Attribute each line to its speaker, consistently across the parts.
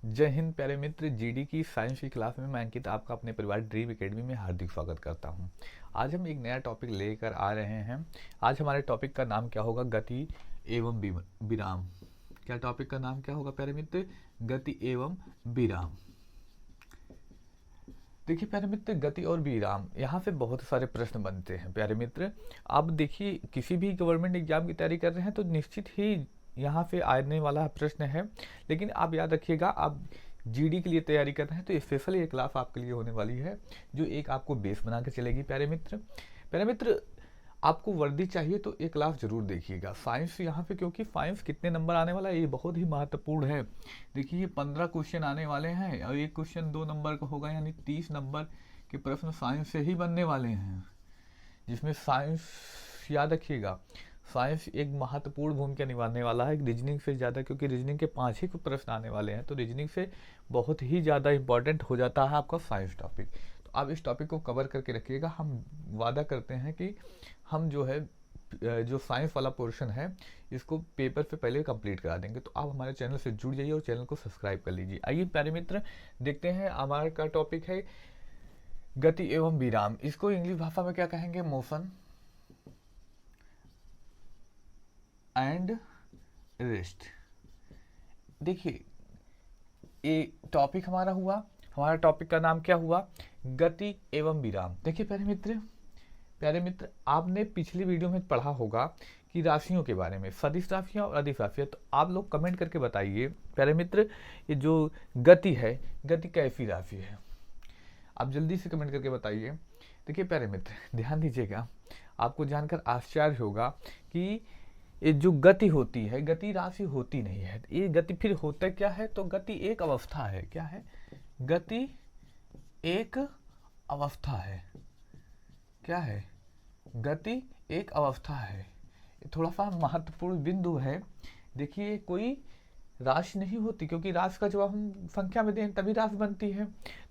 Speaker 1: जय हिंद प्यारे मित्र। जीडी की साइंस की क्लास में मैं अंकित आपका अपने परिवार ड्रीम एकेडमी में हार्दिक स्वागत करता हूं। आज हम एक नया टॉपिक लेकर आ रहे हैं। आज हमारे टॉपिक का नाम क्या होगा? गति एवं विराम। क्या टॉपिक का नाम क्या होगा प्यारे मित्र? गति एवं विराम। देखिए प्यारे मित्र, गति और विराम, यहाँ से बहुत सारे प्रश्न बनते हैं प्यारे मित्र। आप देखिए, किसी भी गवर्नमेंट एग्जाम की तैयारी कर रहे हैं तो निश्चित ही यहाँ से आने वाला प्रश्न है। लेकिन आप याद रखिएगा, आप जीडी के लिए तैयारी कर रहे हैं तो स्पेशल ये क्लास आपके लिए होने वाली है, जो एक आपको बेस बना के चलेगी प्यारे मित्र। प्यारे मित्र, आपको वर्दी चाहिए तो एक क्लास जरूर देखिएगा साइंस यहाँ पे, क्योंकि साइंस कितने नंबर आने वाला है ये बहुत ही महत्वपूर्ण है। देखिए 15 क्वेश्चन आने वाले हैं और एक क्वेश्चन 2 नंबर का होगा, यानी 30 नंबर के प्रश्न साइंस से ही बनने वाले हैं। जिसमें साइंस, याद रखिएगा, साइंस एक महत्वपूर्ण भूमिका निभाने वाला है रीजनिंग से ज़्यादा, क्योंकि रीजनिंग के 5 ही प्रश्न आने वाले हैं, तो रीजनिंग से बहुत ही ज़्यादा इंपॉर्टेंट हो जाता है आपका साइंस टॉपिक। तो आप इस टॉपिक को कवर करके रखिएगा। हम वादा करते हैं कि हम जो है जो साइंस वाला पोर्शन है इसको पेपर पे पहले कंप्लीट करा देंगे। तो आप हमारे चैनल से जुड़ जाइए और चैनल को सब्सक्राइब कर लीजिए। आइए प्यारे मित्र, देखते हैं हमारा का टॉपिक है गति एवं विराम। इसको इंग्लिश भाषा में क्या कहेंगे? Motion and rest. देखिए ये टॉपिक हमारा हुआ, हमारा टॉपिक का नाम क्या हुआ? गति एवं विराम। देखिए प्यारे मित्र, आपने पिछली वीडियो में पढ़ा होगा कि राशियों के बारे में, सदिश राशियाँ और अधिक राशियाँ। तो आप लोग कमेंट करके बताइए प्यारे मित्र, ये जो गति है, गति कैसी राशि है? आप जल्दी से कमेंट करके बताइए। देखिए प्यारे मित्र, ध्यान दीजिएगा, आपको जानकर आश्चर्य होगा कि ये जो गति होती है, गति राशि होती नहीं है। ये गति फिर होता क्या है? तो गति एक अवस्था है। क्या है? गति एक अवस्था है। क्या है? गति एक अवस्था है। थोड़ा सा महत्वपूर्ण बिंदु है। देखिए कोई राशि नहीं होती, क्योंकि राशि का जवाब हम संख्या में दें तभी राशि बनती है,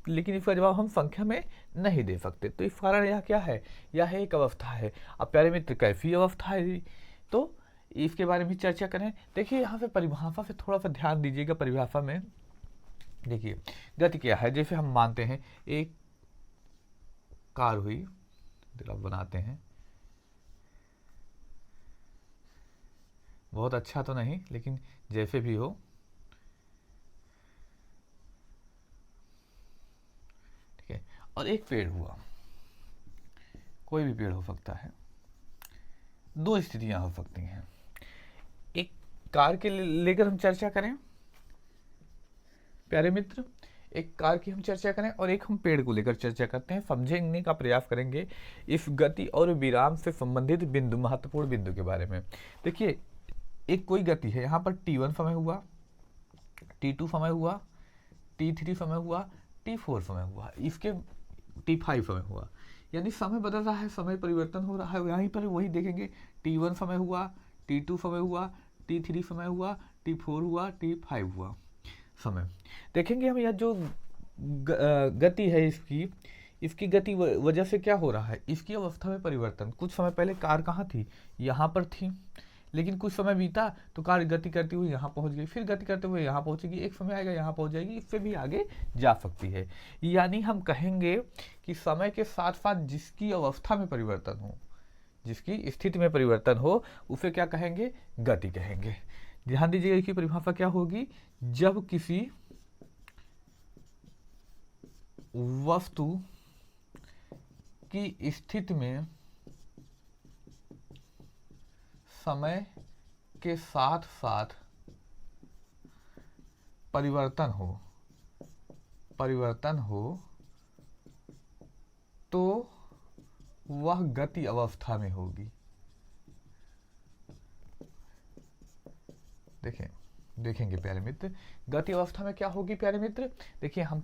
Speaker 1: लेकिन इसका जवाब हम संख्या में नहीं दे सकते। तो इस कारण यह क्या है? यह एक अवस्था है। अब प्यारे मित्र, कैसी अवस्था है? तो इसके बारे में चर्चा करें। देखिए यहाँ पे परिभाषा से थोड़ा सा ध्यान दीजिएगा। परिभाषा में देखिए गति क्या है। जैसे हम मानते हैं एक कार हुई, ग्राफ बनाते हैं, बहुत अच्छा तो नहीं लेकिन जैसे भी हो, ठीक है। और एक पेड़ हुआ, कोई भी पेड़ हो सकता है। दो स्थितियां हो सकती हैं। एक कार के लेकर हम चर्चा करें प्यारे मित्र, एक कार की हम चर्चा करें और एक हम पेड़ को लेकर चर्चा करते हैं। समझने का प्रयास करेंगे इस गति और विराम से संबंधित बिंदु, महत्वपूर्ण बिंदु के बारे में। देखिए एक कोई गति है, यहाँ पर t1 समय हुआ, t2 समय हुआ, t3 समय हुआ, t4 समय हुआ, इसके t5 समय हुआ। यानी समय बदल रहा है, समय परिवर्तन हो रहा है। यहीं पर वही देखेंगे, t1 समय हुआ, t2 समय हुआ, t3 समय हुआ, t4 हुआ, t5 हुआ समय। देखेंगे हम यह जो गति है इसकी गति वजह से क्या हो रहा है? इसकी अवस्था में परिवर्तन। कुछ समय पहले कार कहाँ थी? यहाँ पर थी, लेकिन कुछ समय बीता तो कार गति करती हुई यहाँ पहुँच गई, फिर गति करते हुए यहाँ पहुँचेगी, एक समय आएगा यहाँ पहुँच जाएगी, इससे भी आगे जा सकती है। यानी हम कहेंगे कि समय के साथ साथ जिसकी अवस्था में परिवर्तन हो, जिसकी स्थिति में परिवर्तन हो, उसे क्या कहेंगे? गति कहेंगे। ध्यान दीजिएगा इसकी परिभाषा क्या होगी? जब किसी वस्तु की स्थिति में समय के साथ साथ परिवर्तन हो तो वह गति अवस्था में होगी। देखेंगे प्यारे मित्र, गति अवस्था में क्या होगी प्यारे मित्र? देखिए हम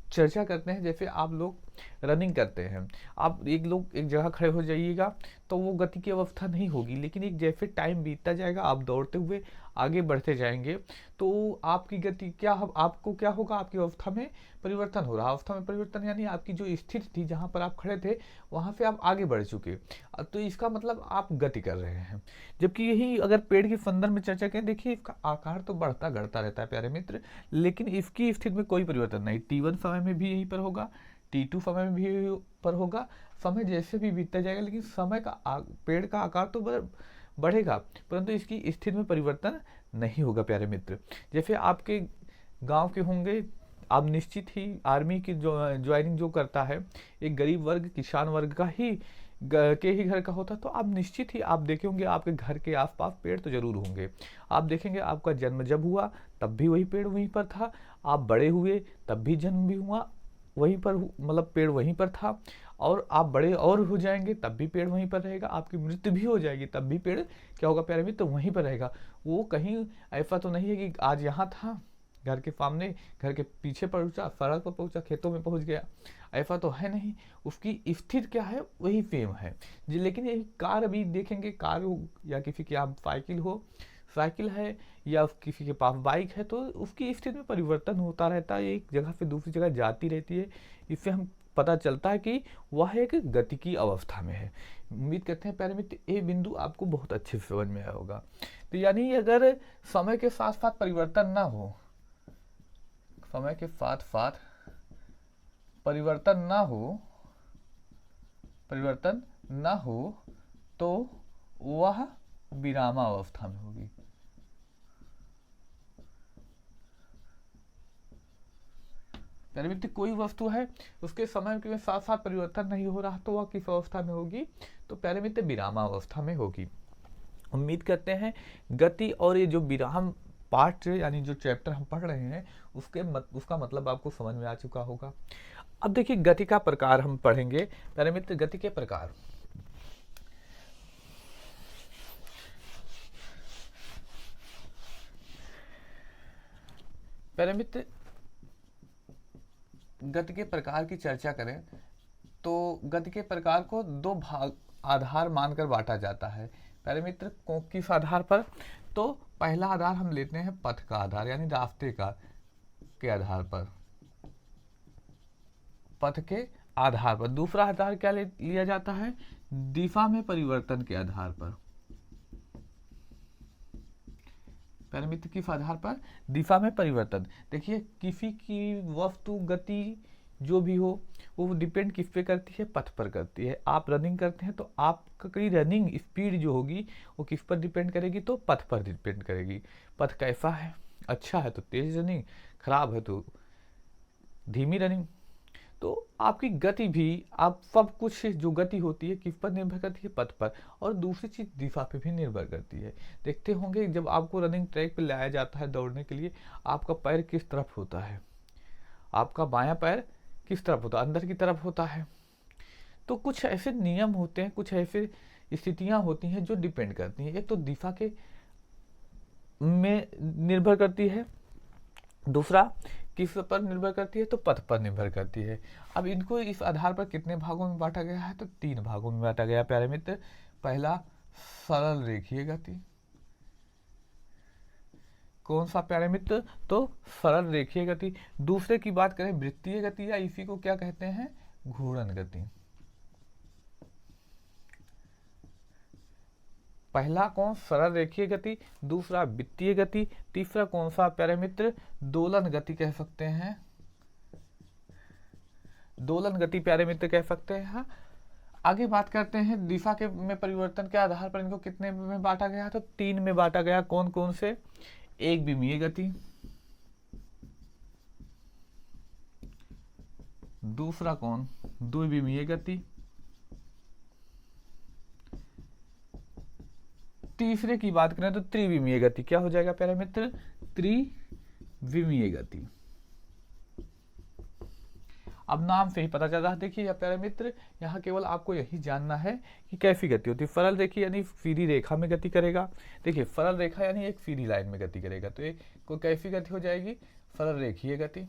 Speaker 1: चर्चा करते हैं। जैसे आप लोग रनिंग करते हैं, आप एक जगह खड़े हो जाइएगा तो वो गति की अवस्था नहीं होगी, लेकिन एक जैसे टाइम बीतता जाएगा, आप दौड़ते हुए आगे बढ़ते जाएंगे तो आपकी गति क्या, आपको क्या होगा, आपकी अवस्था में परिवर्तन हो रहा। अवस्था में परिवर्तन यानी आपकी जो स्थिति थी, जहाँ पर आप खड़े थे वहाँ से आप आगे बढ़ चुके, तो इसका मतलब आप गति कर रहे हैं। जबकि यही अगर पेड़ की फंदर में चर्चा करें, देखिए इसका आकार तो बढ़ता घटता रहता है प्यारे मित्र, लेकिन इसकी स्थिति में कोई परिवर्तन नहीं। T1 समय में भी यहीं पर होगा, T2 समय में भी यहीं पर होगा, समय जैसे भी बीतता जाएगा, लेकिन समय का पेड़ का आकार तो बढ़ेगा, परंतु इसकी स्थिति में परिवर्तन नहीं होगा प्यारे मित्र। जैसे आपके गांव के होंगे, आप निश्चित ही आर्मी की जो ज्वाइनिंग जो करता है एक गरीब वर्ग, किसान वर्ग का ही के ही घर का होता, तो आप निश्चित ही आप देखे होंगे आपके घर के आसपास पेड़ तो जरूर होंगे। आप देखेंगे आपका जन्म जब हुआ तब भी वही पेड़ वहीं पर था, आप बड़े हुए तब भी जन्म भी हुआ वहीं पर, मतलब पेड़ वहीं पर था, और आप बड़े और हो जाएंगे तब भी पेड़ वहीं पर रहेगा, आपकी मृत्यु भी हो जाएगी तब भी पेड़ क्या होगा प्यारे मित्र, तो वहीं पर रहेगा। वो कहीं ऐसा तो नहीं है कि आज यहाँ था, घर के सामने, घर के पीछे पहुंचा, सड़क पर पहुंचा, खेतों में पहुंच गया, ऐसा तो है नहीं। उसकी स्थिति क्या है, वही सेम है जी। लेकिन ये कार भी देखेंगे, कार हो या किसी की आप साइकिल है या किसी के पास बाइक है, तो उसकी स्थिति में परिवर्तन होता रहता है, एक जगह से दूसरी जगह जाती रहती है। इससे हम पता चलता है कि वह एक गति की अवस्था में है। उम्मीद करते हैं प्यारे मित्र ये बिंदु आपको बहुत अच्छे से समझ में आया होगा। तो यानी अगर समय के साथ साथ परिवर्तन ना हो, समय के साथ साथ परिवर्तन ना हो तो वह विरामावस्था में होगी। प्यारे मित्र कोई वस्तु है उसके समय के साथ साथ परिवर्तन नहीं हो रहा तो वह किस अवस्था में होगी, तो प्यारे मित्र विरामावस्था में होगी। उम्मीद करते हैं गति और ये जो विराम पार्ट यानी जो चैप्टर हम पढ़ रहे हैं उसका मतलब आपको समझ में आ चुका होगा। अब देखिए गति का प्रकार हम पढ़ेंगे प्यारे मित्र। गति के प्रकार, प्यारे मित्र गति के प्रकार की चर्चा करें तो गति के प्रकार को दो भाग आधार मानकर बांटा जाता है प्यारे मित्र। किस आधार पर, तो पहला आधार हम लेते हैं पथ का आधार यानी रास्ते के आधार पर, पथ के आधार पर। दूसरा आधार क्या लिया जाता है, दिशा में परिवर्तन के आधार पर। प्यारे मित्र किस आधार पर, दिशा में परिवर्तन। देखिए किसी की वस्तु गति जो भी हो वो डिपेंड किस पे करती है, पथ पर करती है। आप रनिंग करते हैं तो आपकी रनिंग स्पीड जो होगी वो किस पर डिपेंड करेगी, तो पथ पर डिपेंड करेगी। पथ कैसा है, अच्छा है तो तेज रनिंग, खराब है तो धीमी रनिंग। तो आपकी गति भी, आप सब कुछ जो गति होती है किस पर निर्भर करती है, पथ पर, और दूसरी चीज दिशा पे भी निर्भर करती है। देखते होंगे जब आपको रनिंग ट्रैक पे लाया जाता है दौड़ने के लिए, आपका पैर किस तरफ होता है, आपका बायां पैर किस तरफ होता है, अंदर की तरफ होता है। तो कुछ ऐसे नियम होते हैं, कुछ ऐसे स्थितियां होती हैं जो डिपेंड करती हैं। एक तो दिशा के में निर्भर करती है, दूसरा किस पर निर्भर करती है, तो पथ पर निर्भर करती है। अब इनको इस आधार पर कितने भागों में बांटा गया है, तो 3 भागों में बांटा गया प्यारे मित्र। पहला सरल रेखीय गति, कौन सा प्यारे मित्र, तो सरल रेखीय गति। दूसरे की बात करें वृत्तीय गति या इसी को क्या कहते हैं, घूर्णन गति। पहला कौन, सरल रेखीय गति, दूसरा वृत्तीय गति, तीसरा कौन सा प्यारे मित्र, दोलन गति कह सकते हैं, दोलन गति प्यारे मित्र कह सकते हैं। हाँ आगे बात करते हैं दिशा के में परिवर्तन के आधार पर इनको कितने में बांटा गया, तो 3 में बांटा गया। कौन कौन से, एक विमीय गति, दूसरा कौन, द्विविमीय गति, तीसरे की बात करें तो त्रिविमीय गति। क्या हो जाएगा प्यारे मित्र, त्रिविमीय गति। अब नाम से ही पता चल रहा है। देखिए प्यारे मित्र यहाँ केवल आपको यही जानना है कि कैसी गति होती है। सरल रेखा यानी सीधी रेखा में गति करेगा। देखिए सरल रेखा यानी एक सीधी लाइन में गति करेगा, तो ये कोई कैसी गति हो जाएगी, सरल रेखीय गति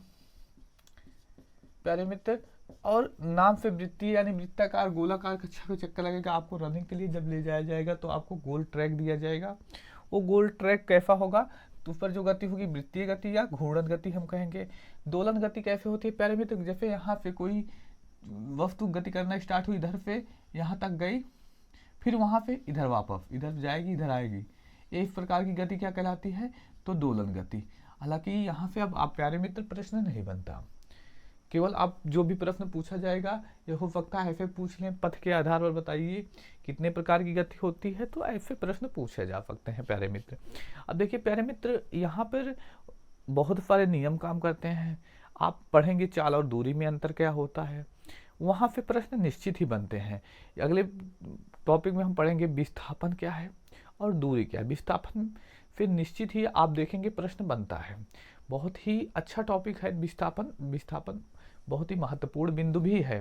Speaker 1: प्यारे मित्र। और नाम से वृत्तीय यानी वृत्ताकार गोलाकार कक्षा पे चक्कर लगेगा। आपको रनिंग के लिए जब ले जाया जाएगा तो आपको गोल ट्रैक दिया जाएगा, वो गोल ट्रैक कैसा होगा, तो उस पर जो गति होगी वृत्तीय गति या घूर्णन गति हम कहेंगे। दोलन गति कैसे होती है प्यारे मित्र, जैसे यहाँ पे कोई वस्तु गति करना स्टार्ट हुई, इधर से यहाँ तक गई, फिर वहाँ पे इधर वापस, इधर जाएगी इधर आएगी, इस प्रकार की गति क्या कहलाती है, तो दोलन गति। हालांकि यहाँ से अब आप प्यारे मित्र प्रश्न नहीं बनता, केवल आप जो भी प्रश्न पूछा जाएगा ये हो सकता है ऐसे पूछ लें, पथ के आधार पर बताइए कितने प्रकार की गति होती है, तो ऐसे प्रश्न पूछे जा सकते हैं प्यारे मित्र। अब देखिए प्यारे मित्र, यहाँ पर बहुत सारे नियम काम करते हैं। आप पढ़ेंगे चाल और दूरी में अंतर क्या होता है, वहाँ से प्रश्न निश्चित ही बनते हैं। अगले टॉपिक में हम पढ़ेंगे विस्थापन क्या है और दूरी क्या है। विस्थापन फिर निश्चित ही आप देखेंगे प्रश्न बनता है, बहुत ही अच्छा टॉपिक है विस्थापन। विस्थापन बहुत ही महत्वपूर्ण बिंदु भी है,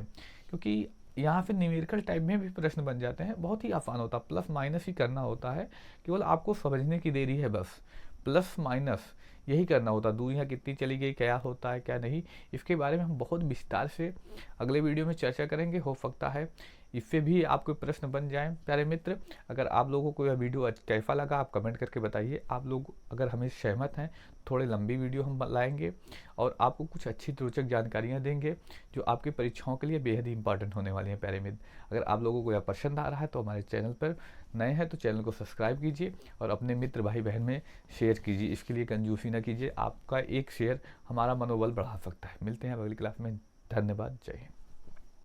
Speaker 1: क्योंकि यहाँ से न्यूमेरिकल टाइप में भी प्रश्न बन जाते हैं, बहुत ही आसान होता है, प्लस माइनस ही करना होता है, केवल आपको समझने की देरी है बस, प्लस माइनस यही करना होता है। दूरियाँ कितनी चली गई, क्या होता है क्या नहीं, इसके बारे में हम बहुत विस्तार से अगले वीडियो में चर्चा करेंगे। हो सकता है इससे भी आपको प्रश्न बन जाएं प्यारे मित्र। अगर आप लोगों को यह वीडियो कैसा लगा आप कमेंट करके बताइए। आप लोग अगर हमें सहमत हैं, थोड़ी लंबी वीडियो हम लाएंगे और आपको कुछ अच्छी रोचक जानकारियां देंगे जो आपकी परीक्षाओं के लिए बेहद ही इंपॉर्टेंट होने वाली हैं प्यारे मित्र। अगर आप लोगों को यह पसंद आ रहा है तो हमारे चैनल पर नए हैं तो चैनल को सब्सक्राइब कीजिए और अपने मित्र भाई बहन में शेयर कीजिए। इसके लिए कंजूसी ना कीजिए, आपका एक शेयर हमारा मनोबल बढ़ा सकता है। मिलते हैं अगली क्लास में। धन्यवाद, जय हिंद।